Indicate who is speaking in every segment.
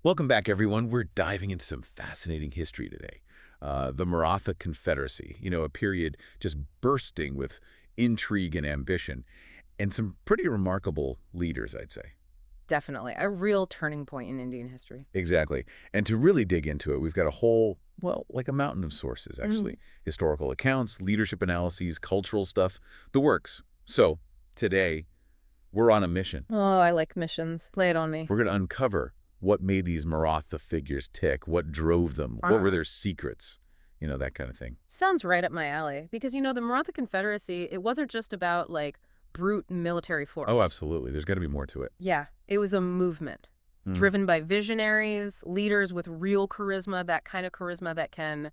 Speaker 1: Welcome back, everyone. We're diving into some fascinating history today. The Maratha Confederacy, a period just bursting with intrigue and ambition, and some pretty remarkable leaders, I'd say.
Speaker 2: Definitely. A real turning point in Indian history.
Speaker 1: Exactly. And to really dig into it, we've got a whole, well, like a mountain of sources,
Speaker 2: Mm.
Speaker 1: actually. Historical accounts, leadership analyses, cultural stuff, the works. So, today, we're on a mission.
Speaker 2: Oh, I like missions. Lay it on me.
Speaker 1: We're going to uncover what made these Maratha figures tick, what drove them, what were their secrets, that kind of thing.
Speaker 2: Sounds right up my alley. Because, the Maratha Confederacy, it wasn't just about, brute military force.
Speaker 1: Oh, absolutely. There's got to be more to it.
Speaker 2: Yeah, it was a movement driven by visionaries, leaders with real charisma, that kind of charisma that can,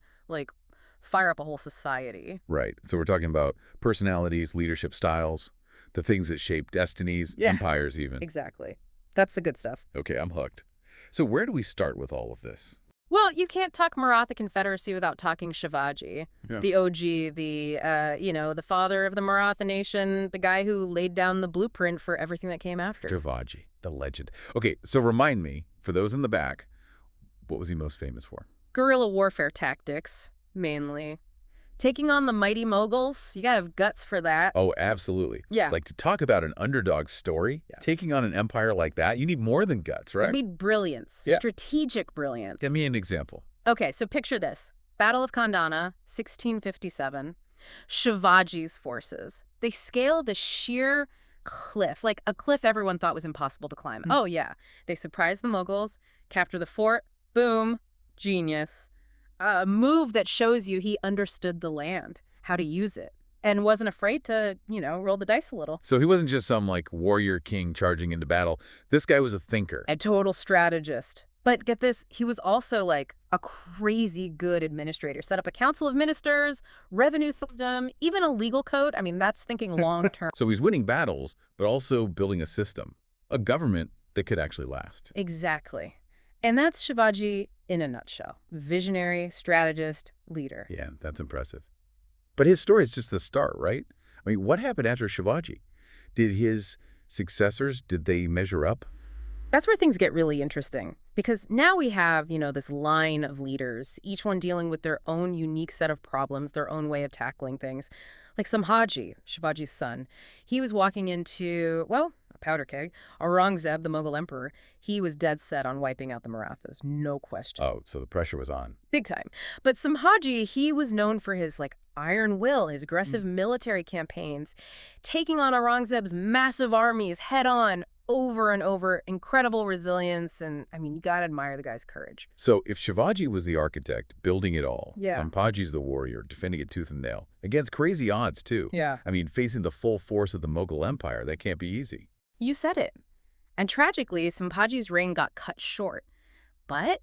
Speaker 2: fire up a whole society.
Speaker 1: Right. So we're talking about personalities, leadership styles, the things that shape destinies,
Speaker 2: Yeah.
Speaker 1: empires even.
Speaker 2: Exactly. That's the good stuff.
Speaker 1: Okay, I'm hooked. So where do we start with all of this?
Speaker 2: Well, you can't talk Maratha Confederacy without talking Shivaji,
Speaker 1: Yeah.
Speaker 2: the OG, the father of the Maratha nation, the guy who laid down the blueprint for everything that came after.
Speaker 1: Shivaji, the legend. Okay, so remind me, for those in the back, what was he most famous for?
Speaker 2: Guerrilla warfare tactics, mainly. Taking on the mighty Mughals, you gotta have guts for that.
Speaker 1: Oh, absolutely.
Speaker 2: Yeah.
Speaker 1: Like, to talk about an underdog story,
Speaker 2: Yeah.
Speaker 1: taking on an empire like that, you need more than guts,
Speaker 2: You
Speaker 1: right?
Speaker 2: need brilliance,
Speaker 1: Yeah.
Speaker 2: strategic brilliance.
Speaker 1: Give me an example.
Speaker 2: Okay, so picture this. Battle of Kandana, 1657. Shivaji's forces. They scale the sheer cliff, like a cliff everyone thought was impossible to climb. Oh, yeah. They surprise the Mughals, capture the fort, boom, genius. A move that shows you he understood the land, how to use it, and wasn't afraid to, roll the dice a little.
Speaker 1: So he wasn't just some, warrior king charging into battle. This guy was a thinker.
Speaker 2: A total strategist. But get this, he was also a crazy good administrator. Set up a council of ministers, revenue system, even a legal code. I mean, that's thinking long term.
Speaker 1: So he's winning battles, but also building a system, a government that could actually last.
Speaker 2: Exactly. And that's Shivaji in a nutshell. Visionary, strategist, leader.
Speaker 1: Yeah, that's impressive. But his story is just the start, right? I mean, what happened after Shivaji? Did his successors, did they measure up?
Speaker 2: That's where things get really interesting. Because now we have, this line of leaders, each one dealing with their own unique set of problems, their own way of tackling things. Like Sambhaji, Shivaji's son. He was walking into, well, a powder keg. Aurangzeb, the Mughal emperor, he was dead set on wiping out the Marathas. No question.
Speaker 1: Oh, so the pressure was on.
Speaker 2: Big time. But Sambhaji, he was known for his, iron will, his aggressive military campaigns, taking on Aurangzeb's massive armies head on, over and over, incredible resilience, and, you gotta admire the guy's courage.
Speaker 1: So if Shivaji was the architect, building it all,
Speaker 2: Yeah.
Speaker 1: Sambhaji's the warrior, defending it tooth and nail, against crazy odds, too.
Speaker 2: Yeah.
Speaker 1: Facing the full force of the Mughal Empire, that can't be easy.
Speaker 2: You said it. And tragically, Sambhaji's reign got cut short. But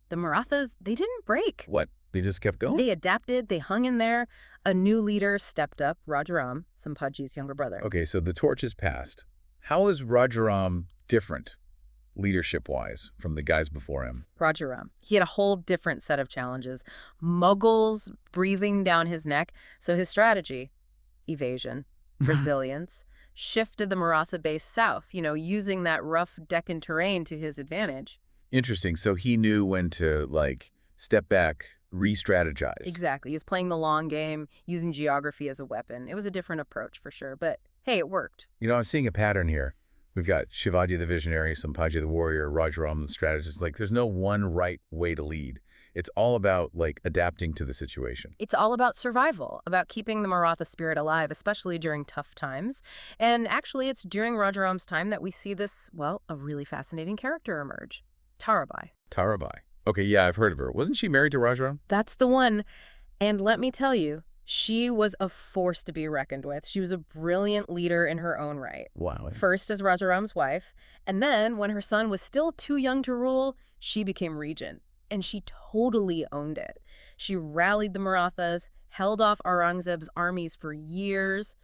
Speaker 2: the Marathas, they didn't break.
Speaker 1: What? They just kept going?
Speaker 2: They adapted, they hung in there. A new leader stepped up, Rajaram, Sambhaji's younger brother.
Speaker 1: Okay, so the torch is passed. How is Rajaram different, leadership-wise, from the guys before him?
Speaker 2: Rajaram. He had a whole different set of challenges. Mughals breathing down his neck. So his strategy, evasion, resilience, shifted the Maratha base south, using that rough Deccan terrain to his advantage.
Speaker 1: Interesting. So he knew when to, step back, re-strategize.
Speaker 2: Exactly. He was playing the long game, using geography as a weapon. It was a different approach for sure, but hey, it worked.
Speaker 1: I'm seeing a pattern here. We've got Shivaji the visionary, Sambhaji the warrior, Rajaram the strategist. There's no one right way to lead. It's all about, adapting to the situation.
Speaker 2: It's all about survival, about keeping the Maratha spirit alive, especially during tough times. And actually, it's during Rajaram's time that we see this, well, a really fascinating character emerge. Tarabai.
Speaker 1: Tarabai. Okay, yeah, I've heard of her. Wasn't she married to Rajaram?
Speaker 2: That's the one. And let me tell you, she was a force to be reckoned with. She was a brilliant leader in her own right.
Speaker 1: Wow.
Speaker 2: First as Rajaram's wife, and then when her son was still too young to rule, she became regent. And she totally owned it. She rallied the Marathas, held off Aurangzeb's armies for years.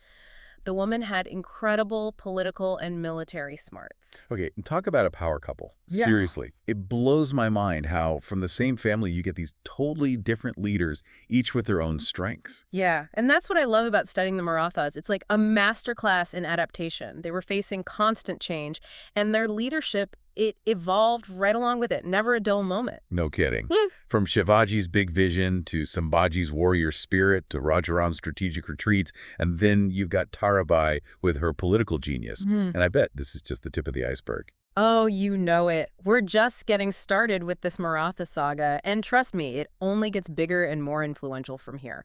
Speaker 2: The woman had incredible political and military smarts.
Speaker 1: Okay, and talk about a power couple.
Speaker 2: Yeah.
Speaker 1: Seriously. It blows my mind how from the same family you get these totally different leaders, each with their own strengths.
Speaker 2: Yeah, and that's what I love about studying the Marathas. It's like a masterclass in adaptation. They were facing constant change, and their leadership, it evolved right along with it. Never a dull moment.
Speaker 1: No kidding.
Speaker 2: Hmm.
Speaker 1: From Shivaji's big vision to Sambhaji's warrior spirit to Rajaram's strategic retreats, and then you've got Tarabai with her political genius.
Speaker 2: Hmm.
Speaker 1: And I bet this is just the tip of the iceberg.
Speaker 2: Oh, you know it. We're just getting started with this Maratha saga, and trust me, it only gets bigger and more influential from here.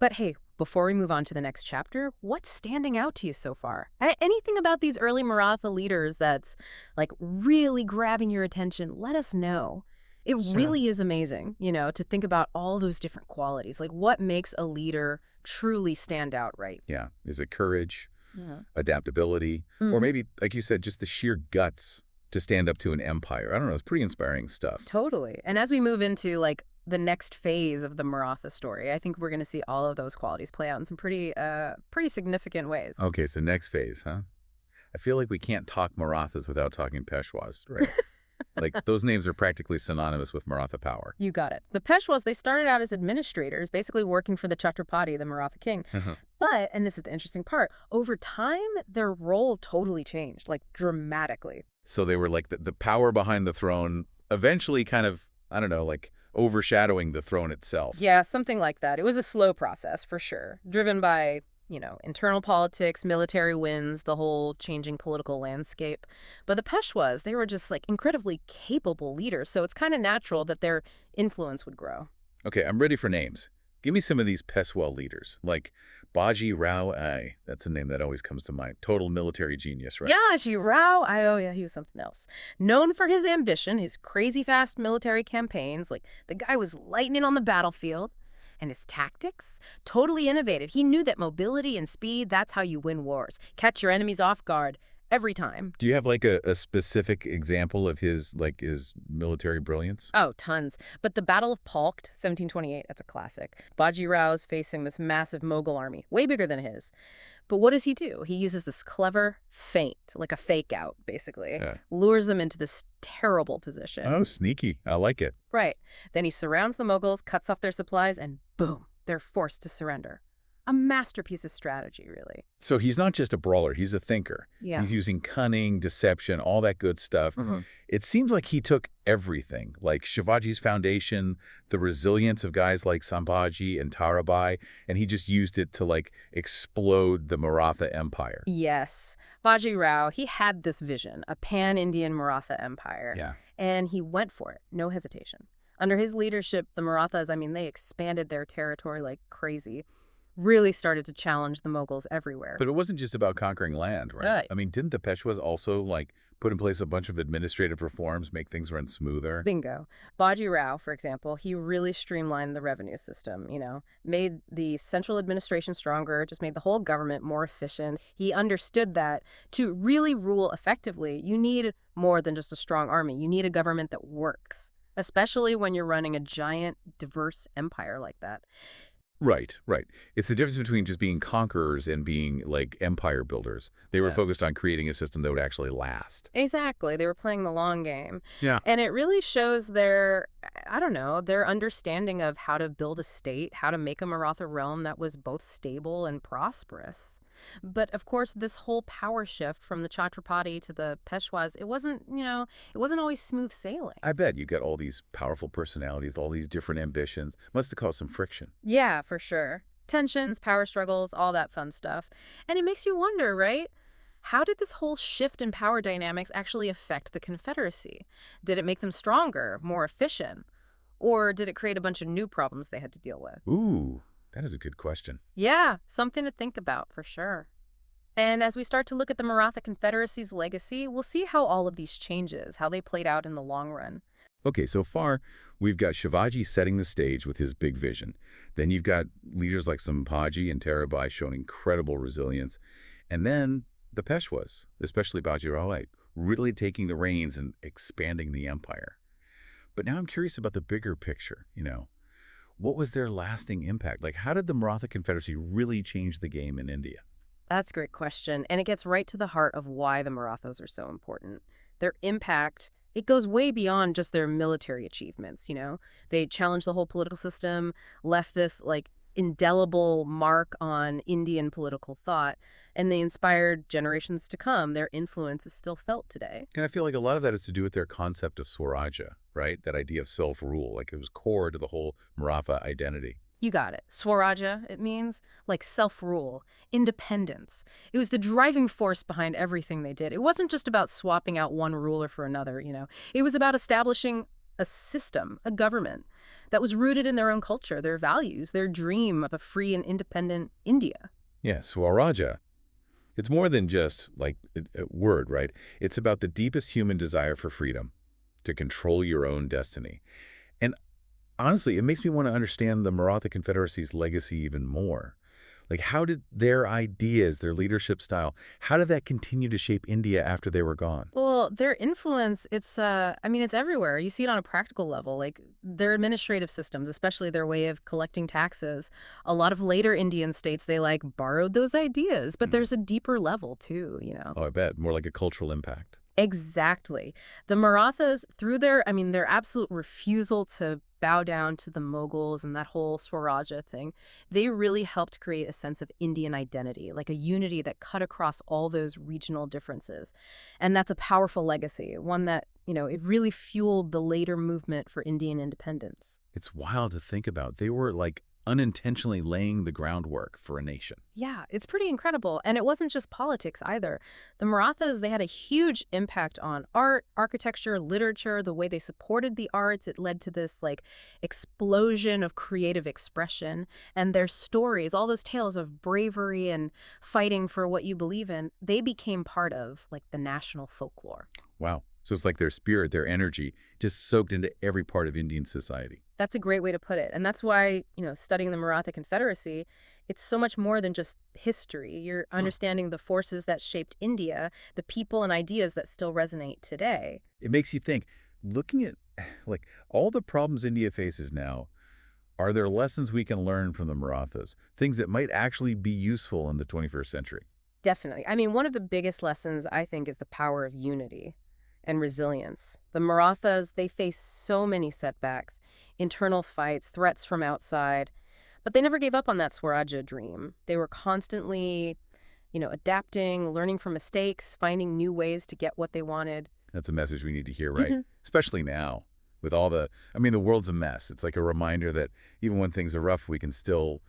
Speaker 2: But hey, before we move on to the next chapter, what's standing out to you so far? Anything about these early Maratha leaders that's like really grabbing your attention? Let us know. It
Speaker 1: Sure.
Speaker 2: really is amazing, to think about all those different qualities. Like what makes a leader truly stand out, right?
Speaker 1: Yeah. Is it courage,
Speaker 2: Yeah.
Speaker 1: adaptability, or maybe, like you said, just the sheer guts to stand up to an empire? I don't know. It's pretty inspiring stuff.
Speaker 2: Totally. And as we move into like the next phase of the Maratha story, I think we're going to see all of those qualities play out in some pretty significant ways.
Speaker 1: Okay, so next phase, huh? I feel like we can't talk Marathas without talking Peshwas, right? Like, those names are practically synonymous with Maratha power.
Speaker 2: You got it. The Peshwas, they started out as administrators, basically working for the Chhatrapati, the Maratha king. But, and this is the interesting part, over time, their role totally changed, like dramatically.
Speaker 1: So they were like the power behind the throne, eventually kind of, I don't know, like overshadowing the throne itself.
Speaker 2: Yeah, something like that. It was a slow process, for sure, driven by, internal politics, military wins, the whole changing political landscape. But the Peshwas, they were just like incredibly capable leaders, so it's kind of natural that their influence would grow.
Speaker 1: Okay, I'm ready for names. Give me some of these Peshwa leaders, like Baji Rao Ai. That's a name that always comes to mind. Total military genius, right?
Speaker 2: Yaji Rao, oh yeah, he was something else. Known for his ambition, his crazy fast military campaigns, like the guy was lightning on the battlefield. And his tactics? Totally innovative. He knew that mobility and speed, that's how you win wars. Catch your enemies off guard every time.
Speaker 1: Do you have like a specific example of his military brilliance?
Speaker 2: Oh, tons. But the Battle of Palkht, 1728, that's a classic. Baji Rao's facing this massive Mughal army, way bigger than his. But what does he do? He uses this clever feint, like a fake out, basically.
Speaker 1: Yeah.
Speaker 2: Lures them into this terrible position.
Speaker 1: Oh, sneaky. I like it.
Speaker 2: Right. Then he surrounds the Mughals, cuts off their supplies, and boom, they're forced to surrender. A masterpiece of strategy, really.
Speaker 1: So he's not just a brawler, he's a thinker.
Speaker 2: Yeah.
Speaker 1: He's using cunning, deception, all that good stuff. It seems like he took everything, like Shivaji's foundation, the resilience of guys like Sambhaji and Tarabai, and he just used it to explode the Maratha Empire.
Speaker 2: Yes. Baji Rao, he had this vision, a pan-Indian Maratha empire.
Speaker 1: Yeah.
Speaker 2: And he went for it, no hesitation. Under his leadership, the Marathas, they expanded their territory like crazy. Really started to challenge the Mughals everywhere.
Speaker 1: But it wasn't just about conquering land, right?
Speaker 2: Right.
Speaker 1: I mean, didn't the Peshwas also put in place a bunch of administrative reforms, make things run smoother?
Speaker 2: Bingo. Baji Rao, for example, he really streamlined the revenue system, made the central administration stronger, just made the whole government more efficient. He understood that to really rule effectively, you need more than just a strong army. You need a government that works, especially when you're running a giant, diverse empire like that.
Speaker 1: Right, right. It's the difference between just being conquerors and being empire builders. They were focused on creating a system that would actually last.
Speaker 2: Exactly. They were playing the long game.
Speaker 1: Yeah.
Speaker 2: And it really shows their understanding of how to build a state, how to make a Maratha realm that was both stable and prosperous. But of course, this whole power shift from the Chhatrapati to the Peshwas, it wasn't always smooth sailing.
Speaker 1: I bet you got all these powerful personalities, all these different ambitions. Must have caused some friction.
Speaker 2: Yeah, for sure. Tensions, power struggles, all that fun stuff. And it makes you wonder, right? How did this whole shift in power dynamics actually affect the Confederacy? Did it make them stronger, more efficient? Or did it create a bunch of new problems they had to deal with?
Speaker 1: Ooh, that is a good question.
Speaker 2: Yeah, something to think about for sure. And as we start to look at the Maratha Confederacy's legacy, we'll see how all of these changes, how they played out in the long run.
Speaker 1: Okay, so far, we've got Shivaji setting the stage with his big vision. Then you've got leaders like Sambhaji and Tarabai showing incredible resilience. And then the Peshwas, especially Baji Rao, really taking the reins and expanding the empire. But now I'm curious about the bigger picture, What was their lasting impact? How did the Maratha Confederacy really change the game in India?
Speaker 2: That's a great question, and it gets right to the heart of why the Marathas are so important. Their impact, it goes way beyond just their military achievements, They challenged the whole political system, left this, indelible mark on Indian political thought, and they inspired generations to come. Their influence is still felt today.
Speaker 1: And I feel like a lot of that has to do with their concept of Swaraja, right? That idea of self-rule, like it was core to the whole Maratha identity.
Speaker 2: You got it. Swaraja, it means like self-rule, independence. It was the driving force behind everything they did. It wasn't just about swapping out one ruler for another. It was about establishing a system, a government that was rooted in their own culture, their values, their dream of a free and independent India.
Speaker 1: Yeah, Swaraja. It's more than just like a word, right? It's about the deepest human desire for freedom, to control your own destiny. And honestly, it makes me want to understand the Maratha Confederacy's legacy even more. Like, how did their ideas, their leadership style, how did that continue to shape India after they were gone?
Speaker 2: Well, their influence, it's everywhere. You see it on a practical level, like their administrative systems, especially their way of collecting taxes. A lot of later Indian states, they like borrowed those ideas, but
Speaker 1: Hmm.
Speaker 2: there's a deeper level too.
Speaker 1: Oh, I bet. More like a cultural impact.
Speaker 2: Exactly. The Marathas, through their absolute refusal to bow down to the Mughals and that whole Swaraja thing, they really helped create a sense of Indian identity, like a unity that cut across all those regional differences. And that's a powerful legacy, one that it really fueled the later movement for Indian independence.
Speaker 1: It's wild to think about. They were like unintentionally laying the groundwork for a nation.
Speaker 2: Yeah, it's pretty incredible. And it wasn't just politics either. The Marathas, they had a huge impact on art, architecture, literature, the way they supported the arts. It led to this like explosion of creative expression. And their stories, all those tales of bravery and fighting for what you believe in, they became part of like the national folklore.
Speaker 1: Wow. So it's like their spirit, their energy, just soaked into every part of Indian society.
Speaker 2: That's a great way to put it. And that's why studying the Maratha Confederacy, it's so much more than just history. You're
Speaker 1: Huh.
Speaker 2: understanding the forces that shaped India, the people and ideas that still resonate today.
Speaker 1: It makes you think, looking at like all the problems India faces now, are there lessons we can learn from the Marathas? Things that might actually be useful in the 21st century?
Speaker 2: Definitely. I mean, one of the biggest lessons, I think, is the power of unity and resilience. The Marathas, they faced so many setbacks, internal fights, threats from outside, but they never gave up on that Swaraja dream. They were constantly adapting, learning from mistakes, finding new ways to get what they wanted.
Speaker 1: That's a message we need to hear, right? Especially now with all the world's a mess. It's like a reminder that even when things are rough, we can still,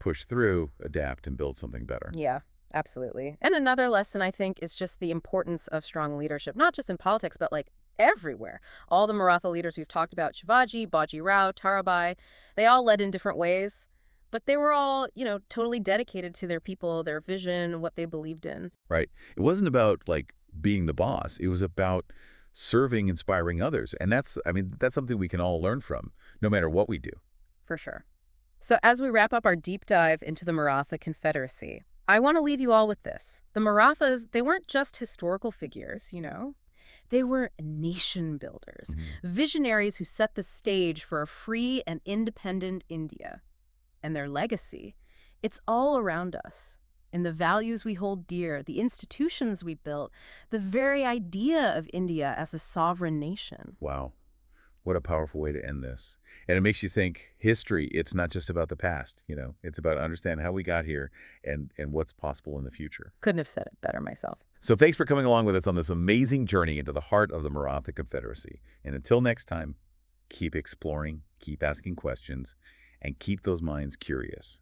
Speaker 1: push through, adapt, and build something better.
Speaker 2: Yeah, absolutely. And another lesson, I think, is just the importance of strong leadership, not just in politics, but like everywhere. All the Maratha leaders we've talked about, Shivaji, Baji Rao, Tarabai, they all led in different ways, but they were all totally dedicated to their people, their vision, what they believed in.
Speaker 1: Right? It wasn't about like being the boss. It was about serving, inspiring others. And that's something we can all learn from, no matter what we do.
Speaker 2: For sure. So as we wrap up our deep dive into the Maratha Confederacy, I want to leave you all with this. The Marathas, they weren't just historical figures. They were nation builders,
Speaker 1: Mhm.
Speaker 2: visionaries who set the stage for a free and independent India. And their legacy, it's all around us. In the values we hold dear, the institutions we built, the very idea of India as a sovereign nation.
Speaker 1: Wow. What a powerful way to end this. And it makes you think history, it's not just about the past. It's about understanding how we got here and what's possible in the future.
Speaker 2: Couldn't have said it better myself.
Speaker 1: So thanks for coming along with us on this amazing journey into the heart of the Maratha Confederacy. And until next time, keep exploring, keep asking questions, and keep those minds curious.